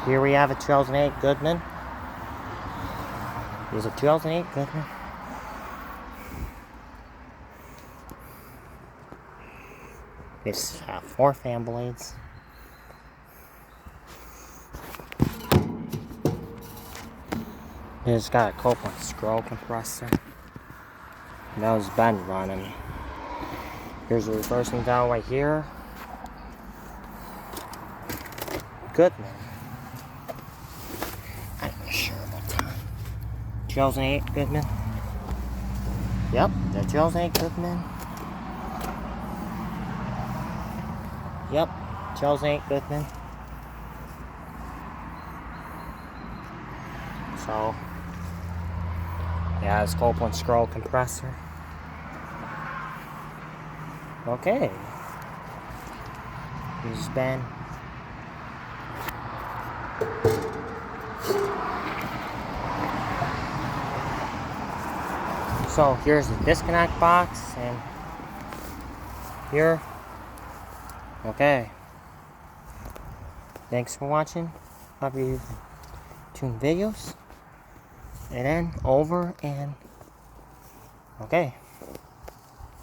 Here we have a 2008 Goodman. There's a 2008 Goodman. It's 4 fan blades. It's got a Copeland scroll compressor. That was Ben running. Here's the reversing valve right here. Goodman. I'm not sure what time. 2008 Goodman. Yep, the 2008 Goodman. Yep, 2008 Goodman. So, yeah, it's Copeland scroll compressor. Okay. Here's Ben. So here's the disconnect box, and here. Okay. Thanks for watching. Hope you tune videos. And then over and okay.